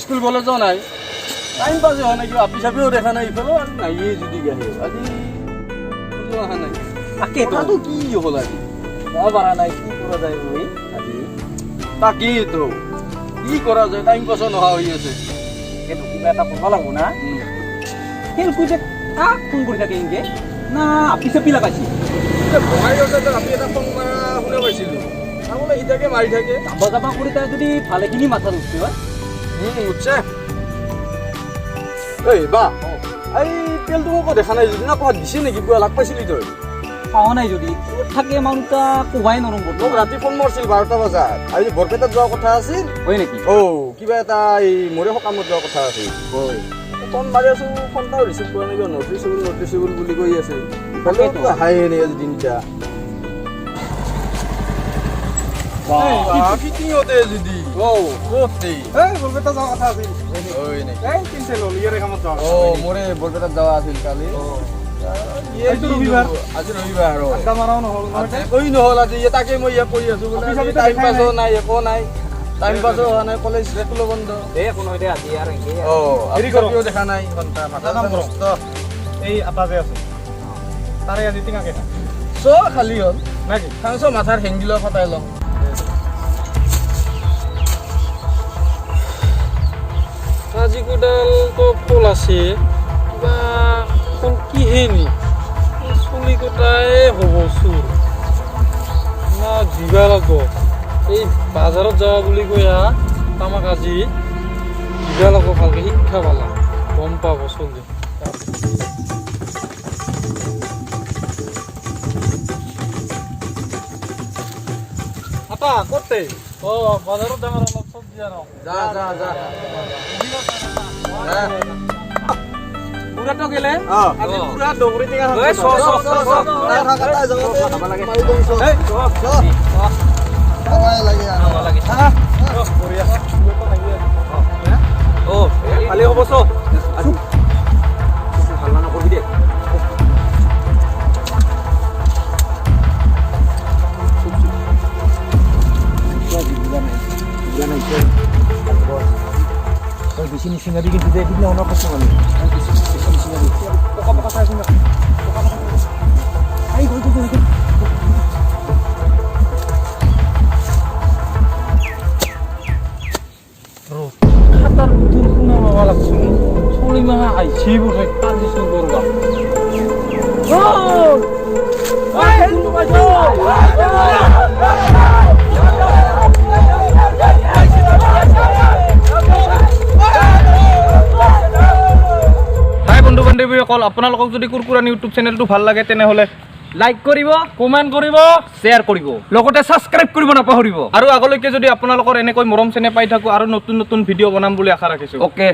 school কলেজও নাই time পাছ হোৱা নাই কিবা আপি চাপিও দেখা নাই ইফালে আৰু নাইয়ে যদি গাহে আজি অহা নাই তাকেতো কি হ'ল আজি মই পাৰা নাই কি কৰা যায় বহি আজি তাকেইতো কি কৰা যায় টাইম পাছ নোহোৱা হৈ আছে সেইটো কিবা এটা কৰিব লাগিব না সেই কুইতে কাক ফোন কৰি থাকে ইনকে না আপি চাপি লাগাইছি বহাই আছে আপি এটা ফোন মাৰা শুনা পাইছিলোঁ তাৰমানে সিটাকে মাৰি থাকে যাবা কৰি তাই যদি ভালেখিনি মাথা উঠছে হয় উঠছে এই বা এই তেলটো মোক দেখা নাই যদি না ক'ৰবাত দিছে নেকি পুৱা লাগ পাইছিলি তই পাৱা নাই যদি থাকে মানুহটা কোবাই নৰম মোক ৰাতি ফোন মাৰিছিল 12টা বজাত আজি বৰপেটাত যোৱা কথা আছিল হয় নেকি কিবা এটা এই মোৰে সকামত যোৱা কথা আছিল হয় ফোন মাৰি আছোঁ ফোনটাও ৰিচিভ কৰা নাই নটিচেবল বুলি কৈ আছে ইফালেতো আহাই নাই আজি দিনটা ফিটিঙতে যদি বৰপেটা যোৱা কথা আছিল মোৰে বৰপেটাত যোৱা আছিল কালি ৰবিবাৰ আজি ৰবিবাৰ নহ'ল নহ'ল আজি তাকে মই ইয়াত কৰি আছো বোলে টাইম পাছো নাই একো নাই টাইম পাছো হোৱা নাই কলেজ স্কুলো বন্ধ দেখা নাই এই আটা যে আছে তাৰে আজি টিঙা কেইটা চব খালী হ'ল নাকি চব মাথাৰ হেংগিলা ফটাই লওঁ আজি কোডালটো ফুল আছে কিবা ফুল কিহে নি চুলি কোটাই হ'ব চুৰ না দিবা লাগব এই বাজাৰত যাবা বুলি কৈ আমাক আজি দিবা লাগব ভালকে শিক্ষা পালা গম পাব চলি আপা ক'তে বাজাৰত যাম আৰু অলপ চব্জি আনো যা পুৰাটো গেলে আজি পুৰা দগৰি টিঙা খালি হ'ব চব ভাল নকৰিবি দে বেশি নিশিঙারি কিন্তু দেখি না অন্য কিছু মানে পোকা পোকা খাই শুনে আই গই গই গই রো খাতার দূর কোনা বাবা লাগছে ছলি মাহা আইছি বসে কাজি শুরু করবা ও ওই তুমি বাজো অকল আপোনালোকক যদি কুৰকুৰানি ইউটিউব চেনেলটো ভাল লাগে তেনেহ'লে লাইক কৰিব কমেণ্ট কৰিব শ্বেয়াৰ কৰিব লগতে ছাবস্ক্ৰাইব কৰিব নাপাহৰিব আৰু আগলৈকে যদি আপোনালোকৰ এনেকৈ মৰম চেনেহ পাই থাকোঁ আৰু নতুন নতুন ভিডিঅ' বনাম বুলি আশা ৰাখিছোঁ ওকে